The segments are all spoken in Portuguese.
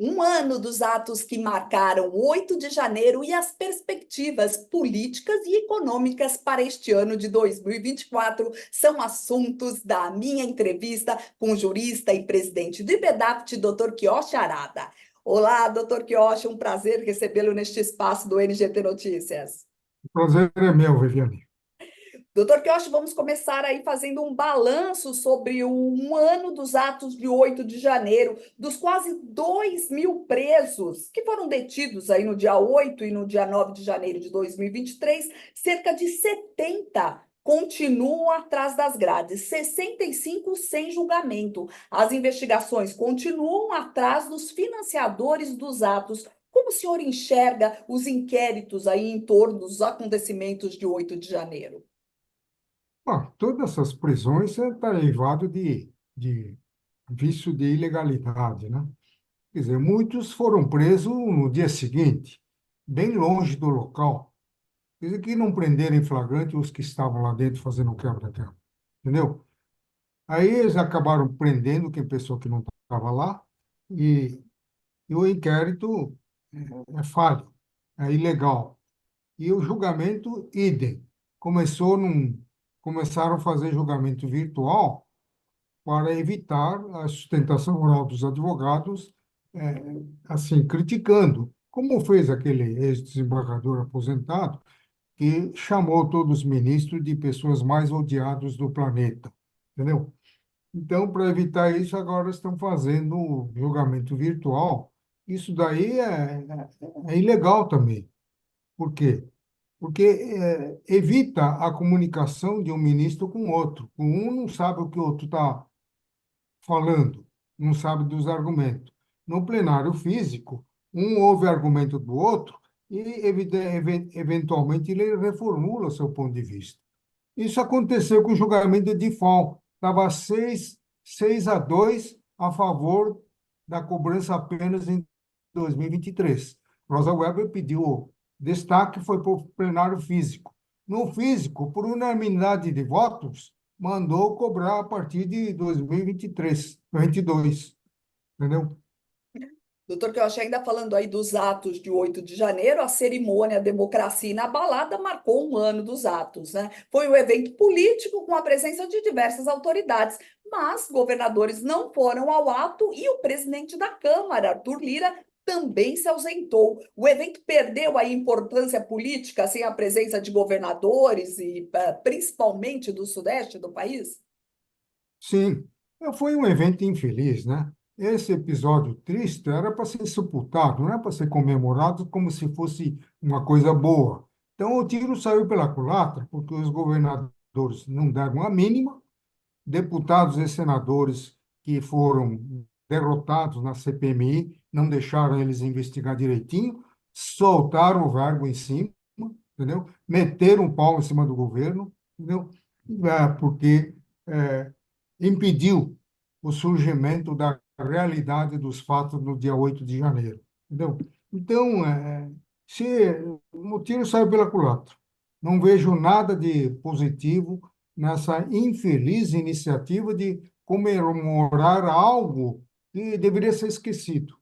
Um ano dos atos que marcaram o 8 de janeiro e as perspectivas políticas e econômicas para este ano de 2024 são assuntos da minha entrevista com o jurista e presidente do IBEDAPT, Dr. Kiyoshi Arada. Olá, Dr. Kiyoshi, um prazer recebê-lo neste espaço do NGT Notícias. O prazer é meu, Viviane. Doutor Kiyoshi, vamos começar aí fazendo um balanço sobre um ano dos atos de 8 de janeiro, dos quase 2.000 presos que foram detidos aí no dia 8 e no dia 9 de janeiro de 2023, cerca de 70 continuam atrás das grades, 65 sem julgamento. As investigações continuam atrás dos financiadores dos atos. Como o senhor enxerga os inquéritos aí em torno dos acontecimentos de 8 de janeiro? Bom, todas essas prisões está derivado de vício de ilegalidade, né? Quer dizer, muitos foram presos no dia seguinte, bem longe do local. Quer dizer, que não prenderam em flagrante os que estavam lá dentro fazendo o quebra-quebra, entendeu? Aí eles acabaram prendendo quem pessoa que não estava lá e, e o inquérito é falho, é ilegal. E o julgamento, idem. Começaram a fazer julgamento virtual para evitar a sustentação oral dos advogados, assim, criticando, como fez aquele ex-desembargador aposentado, que chamou todos os ministros de pessoas mais odiadas do planeta, entendeu? Então, para evitar isso, agora estão fazendo o julgamento virtual. Isso daí é ilegal também. Por quê? Porque evita a comunicação de um ministro com outro. Um não sabe o que o outro está falando, não sabe dos argumentos. No plenário físico, um ouve argumento do outro e, eventualmente, ele reformula seu ponto de vista. Isso aconteceu com o julgamento de FAO. Estava 6-2 a favor da cobrança apenas em 2023. Rosa Weber pediu destaque, foi para o plenário físico. No físico, por unanimidade de votos, mandou cobrar a partir de 2023, 22, entendeu? Doutor, que eu achei ainda falando aí dos atos de 8 de janeiro, a cerimônia Democracia Inabalada marcou um ano dos atos, né? Foi um evento político com a presença de diversas autoridades, mas governadores não foram ao ato e o presidente da Câmara, Arthur Lira, também se ausentou. O evento perdeu a importância política sem a presença de governadores e principalmente do sudeste do país? Sim, foi um evento infeliz, né? Esse episódio triste era para ser sepultado, não é para ser comemorado como se fosse uma coisa boa. Então, o tiro saiu pela culatra, porque os governadores não deram a mínima, deputados e senadores que foram derrotados na CPMI não deixaram eles investigar direitinho, soltaram o verbo em cima, entendeu? Meteram o pau em cima do governo, entendeu? Porque é, impediu o surgimento da realidade dos fatos no dia 8 de janeiro, entendeu? Então, se o tiro saiu pela culatra, não vejo nada de positivo nessa infeliz iniciativa de comemorar algo que deveria ser esquecido.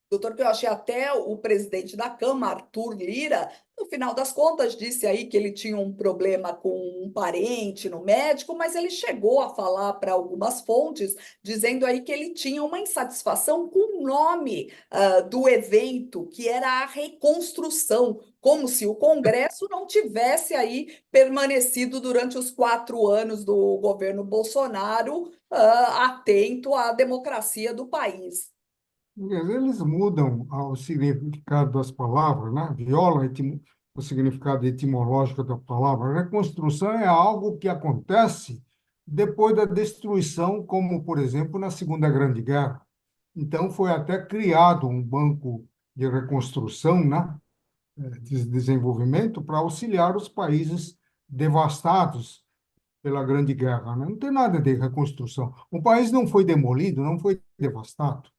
Doutor, que eu achei até o presidente da Câmara, Arthur Lira, no final das contas, disse aí que ele tinha um problema com um parente no médico, mas ele chegou a falar para algumas fontes, dizendo aí que ele tinha uma insatisfação com o nome do evento, que era a reconstrução, como se o Congresso não tivesse aí permanecido durante os 4 anos do governo Bolsonaro, atento à democracia do país. Eles mudam o significado das palavras, né? Violam o significado etimológico da palavra. Reconstrução é algo que acontece depois da destruição, como, por exemplo, na Segunda Grande Guerra. Então, foi até criado um banco de reconstrução, né? De desenvolvimento para auxiliar os países devastados pela Grande Guerra, né? Não tem nada de reconstrução. O país não foi demolido, não foi devastado.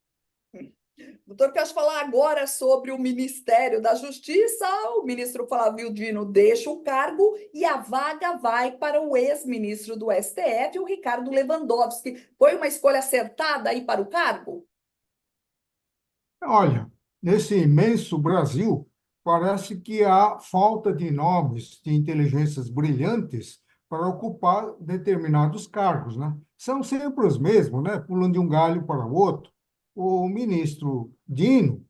Doutor, quero falar agora sobre o Ministério da Justiça. O ministro Flávio Dino deixa o cargo e a vaga vai para o ex-ministro do STF, o Ricardo Lewandowski. Foi uma escolha acertada aí para o cargo? Olha, nesse imenso Brasil, parece que há falta de nomes de inteligências brilhantes para ocupar determinados cargos, né? São sempre os mesmos, né? Pulando de um galho para o outro. O ministro Dino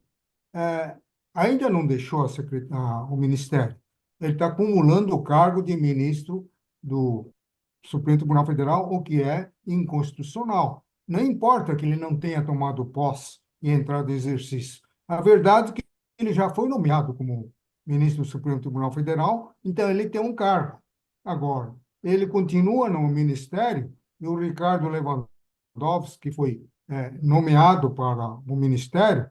ainda não deixou o ministério. Ele está acumulando o cargo de ministro do Supremo Tribunal Federal, o que é inconstitucional. Não importa que ele não tenha tomado posse e entrado em exercício. A verdade é que ele já foi nomeado como ministro do Supremo Tribunal Federal, então ele tem um cargo. Agora, ele continua no ministério e o Ricardo Lewandowski, que foi nomeado para o ministério,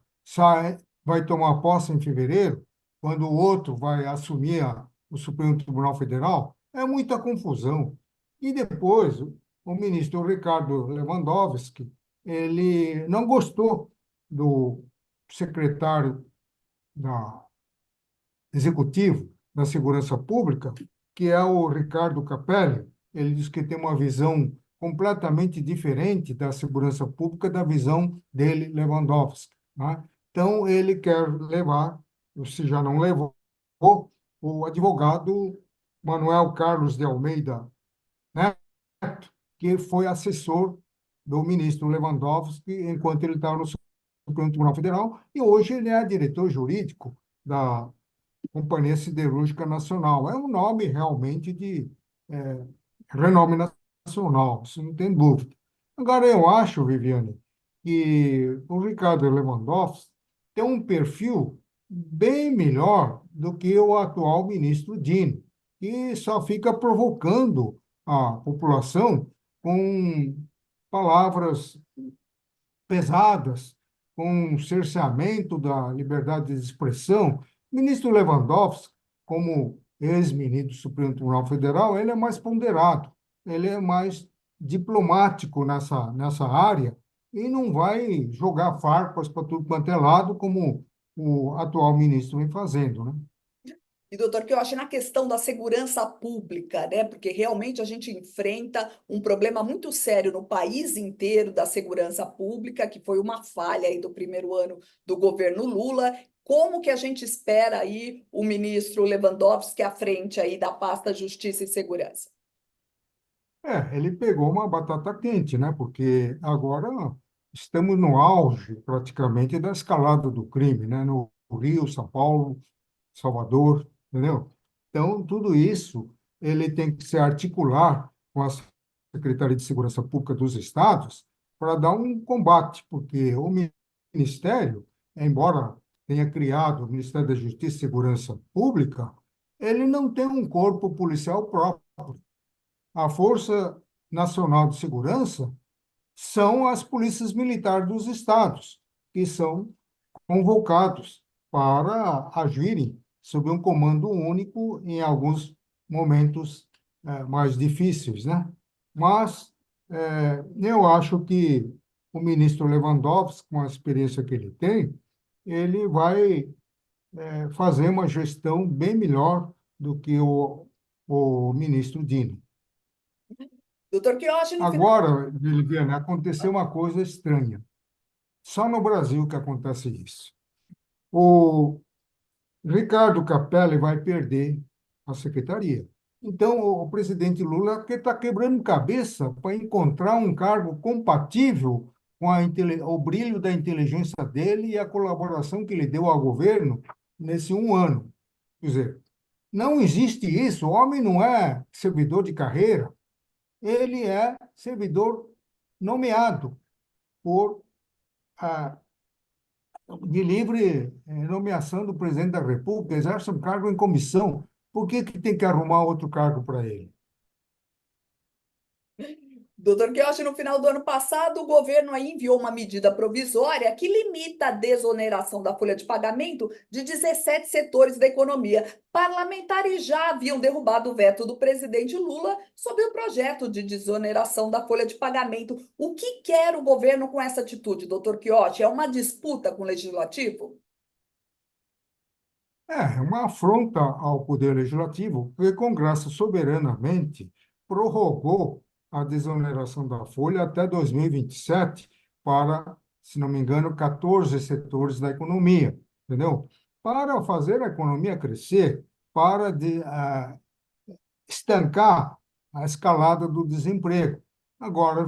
vai tomar posse em fevereiro, quando o outro vai assumir o Supremo Tribunal Federal. É muita confusão. E depois, o ministro Ricardo Lewandowski, ele não gostou do secretário da executivo da Segurança Pública, que é o Ricardo Capelli. Ele diz que tem uma visão completamente diferente da segurança pública da visão dele, Lewandowski, né? Então, ele quer levar, se já não levou, o advogado Manuel Carlos de Almeida, né? Que foi assessor do ministro Lewandowski enquanto ele estava no Supremo Tribunal Federal, e hoje ele é diretor jurídico da Companhia Siderúrgica Nacional. É um nome realmente de é, renome nacional, isso não tem dúvida. Agora, eu acho, Viviane, que o Ricardo Lewandowski tem um perfil bem melhor do que o atual ministro Dino, que só fica provocando a população com palavras pesadas, com cerceamento da liberdade de expressão. O ministro Lewandowski, como ex-ministro do Supremo Tribunal Federal, ele é mais ponderado, ele é mais diplomático nessa área e não vai jogar farpas para tudo quanto é lado, como o atual ministro vem fazendo, né? E, doutor, que eu acho na questão da segurança pública, né? Porque realmente a gente enfrenta um problema muito sério no país inteiro da segurança pública, que foi uma falha aí do primeiro ano do governo Lula. Como que a gente espera aí o ministro Lewandowski à frente aí da pasta Justiça e Segurança? Ele pegou uma batata quente, né? Porque agora estamos no auge, praticamente, da escalada do crime, né? No Rio, São Paulo, Salvador, entendeu? Então, tudo isso ele tem que se articular com a Secretaria de Segurança Pública dos estados para dar um combate, porque o Ministério, embora tenha criado o Ministério da Justiça e Segurança Pública, ele não tem um corpo policial próprio. A Força Nacional de Segurança são as polícias militares dos estados, que são convocados para agirem sob um comando único em alguns momentos mais difíceis, né? Mas eu acho que o ministro Lewandowski, com a experiência que ele tem, ele vai fazer uma gestão bem melhor do que o ministro Dino. Doutor Quiochi, no final. Agora, Viviane, aconteceu uma coisa estranha. Só no Brasil que acontece isso. O Ricardo Capelli vai perder a secretaria. Então, o presidente Lula está quebrando cabeça para encontrar um cargo compatível com o brilho da inteligência dele e a colaboração que ele deu ao governo nesse um ano. Quer dizer, não existe isso. O homem não é servidor de carreira, ele é servidor nomeado por ah, de livre nomeação do presidente da República, exerce um cargo em comissão. Por que que tem que arrumar outro cargo para ele? Doutor Quiochi, no final do ano passado, o governo aí enviou uma medida provisória que limita a desoneração da folha de pagamento de 17 setores da economia. Parlamentares já haviam derrubado o veto do presidente Lula sobre o projeto de desoneração da folha de pagamento. O que quer o governo com essa atitude, doutor Quiochi? É uma disputa com o legislativo? É uma afronta ao Poder Legislativo, porque o Congresso soberanamente prorrogou a desoneração da folha até 2027 para se não me engano, 14 setores da economia, entendeu? Para fazer a economia crescer, para estancar a escalada do desemprego. Agora,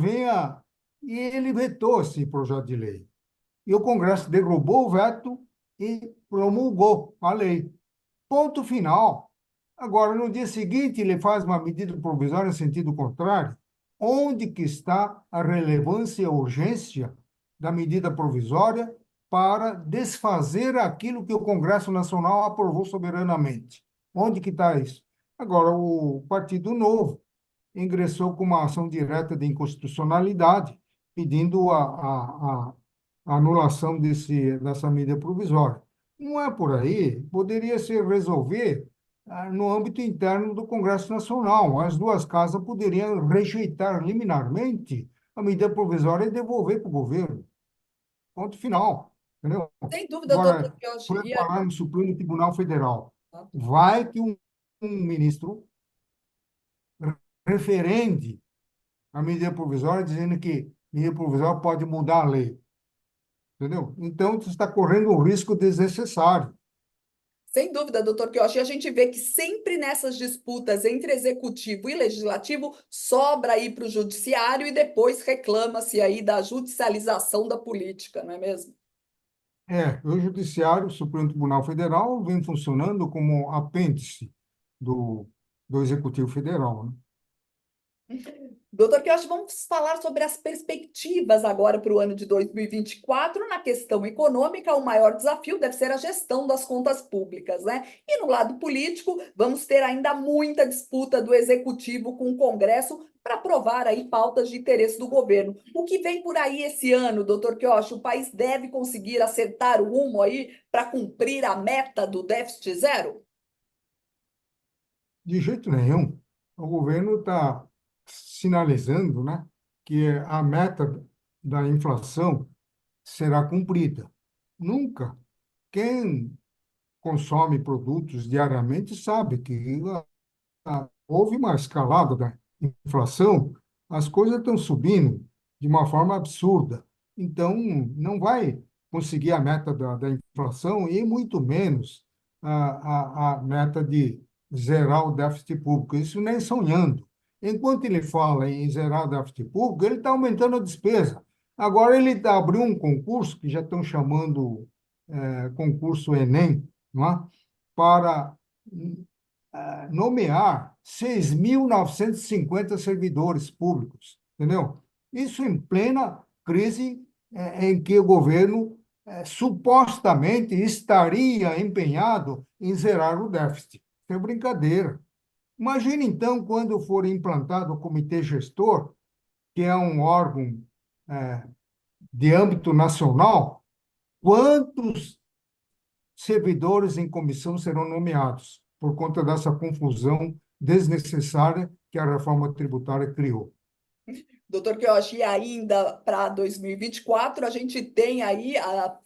e ele vetou esse projeto de lei. E o Congresso derrubou o veto e promulgou a lei. Ponto final. Agora, no dia seguinte, ele faz uma medida provisória em sentido contrário. Onde que está a relevância e a urgência da medida provisória para desfazer aquilo que o Congresso Nacional aprovou soberanamente? Onde que está isso? Agora, o Partido Novo ingressou com uma ação direta de inconstitucionalidade, pedindo a anulação dessa medida provisória. Não é por aí, poderia se resolver no âmbito interno do Congresso Nacional. As duas casas poderiam rejeitar liminarmente a medida provisória e devolver para o governo. Ponto final. Entendeu? Sem dúvida, doutor Agora, Kiyoshi. foi parar no Supremo Tribunal Federal. Vai que um ministro referende a medida provisória, dizendo que medida provisória pode mudar a lei. Entendeu? Então, você está correndo um risco desnecessário. Sem dúvida, doutor Kiyoshi, a gente vê que sempre nessas disputas entre executivo e legislativo sobra aí para o judiciário e depois reclama-se aí da judicialização da política, não é mesmo? O Judiciário, o Supremo Tribunal Federal, vem funcionando como apêndice do Executivo Federal, né? Doutor Quioche, vamos falar sobre as perspectivas agora para o ano de 2024. Na questão econômica, o maior desafio deve ser a gestão das contas públicas, né? E no lado político, vamos ter ainda muita disputa do executivo com o Congresso para aprovar aí pautas de interesse do governo. O que vem por aí esse ano, doutor Quioche? O país deve conseguir acertar o rumo aí para cumprir a meta do déficit zero? De jeito nenhum. O governo está sinalizando, né, que a meta da inflação será cumprida. Nunca. Quem consome produtos diariamente sabe que houve uma escalada da inflação, as coisas estão subindo de uma forma absurda. Então, não vai conseguir a meta da inflação e muito menos a meta de zerar o déficit público. Isso nem sonhando. Enquanto ele fala em zerar o déficit público, ele está aumentando a despesa. Agora ele abriu um concurso, que já estão chamando concurso Enem, não é? Para nomear 6.950 servidores públicos, entendeu? Isso em plena crise em que o governo supostamente estaria empenhado em zerar o déficit. Isso é brincadeira. Imagine, então, quando for implantado o comitê gestor, que é um órgão eh, de âmbito nacional, quantos servidores em comissão serão nomeados por conta dessa confusão desnecessária que a reforma tributária criou. Doutor Quiochi, e ainda para 2024, a gente tem aí,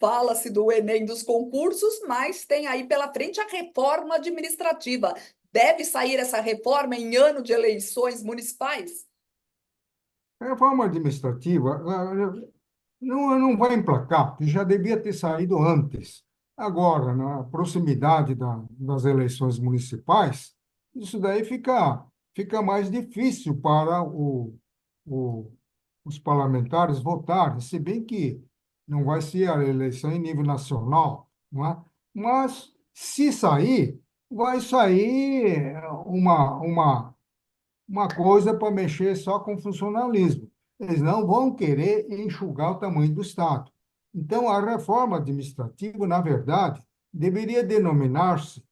fala-se do Enem dos concursos, mas tem aí pela frente a reforma administrativa. Deve sair essa reforma em ano de eleições municipais? A reforma administrativa não vai emplacar, porque já devia ter saído antes. Agora, na proximidade das eleições municipais, isso daí fica mais difícil para o, os parlamentares votarem, se bem que não vai ser a eleição em nível nacional, não é? Mas, se sair, vai sair uma coisa para mexer só com funcionalismo. Eles não vão querer enxugar o tamanho do Estado. Então, a reforma administrativa, na verdade, deveria denominar-se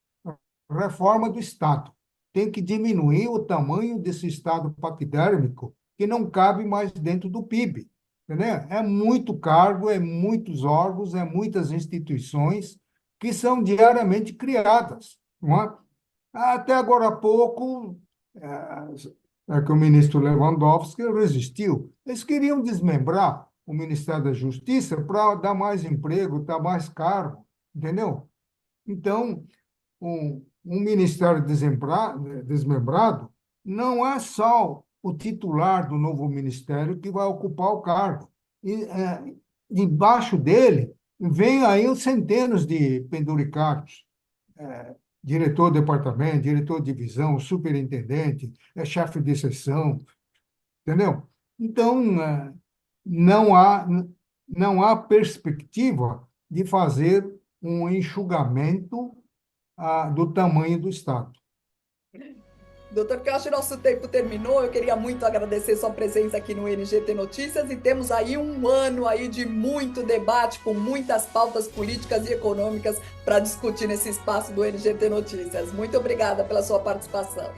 reforma do Estado. Tem que diminuir o tamanho desse Estado paquidérmico que não cabe mais dentro do PIB. Entendeu? É muito cargo, é muitos órgãos, é muitas instituições que são diariamente criadas. Não é? Até agora há pouco, que o ministro Lewandowski resistiu. Eles queriam desmembrar o Ministério da Justiça para dar mais emprego, dar mais cargo, entendeu? Então, um ministério desmembrado não é só o titular do novo ministério que vai ocupar o cargo. embaixo dele, vem aí os centenas de penduricários, diretor de departamento, diretor de divisão, superintendente, chefe de seção, entendeu? Então, não há, não há perspectiva de fazer um enxugamento, do tamanho do Estado. Doutor Cacho, nosso tempo terminou. Eu queria muito agradecer sua presença aqui no NGT Notícias e temos aí um ano aí de muito debate, com muitas pautas políticas e econômicas para discutir nesse espaço do NGT Notícias. Muito obrigada pela sua participação.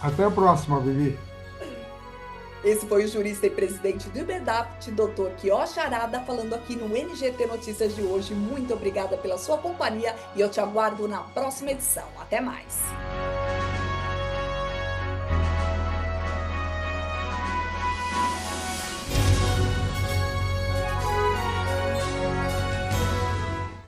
Até a próxima, Vivi. Esse foi o jurista e presidente do IBEDAPT, doutor Quiocha Arada, falando aqui no NGT Notícias de hoje. Muito obrigada pela sua companhia e eu te aguardo na próxima edição. Até mais!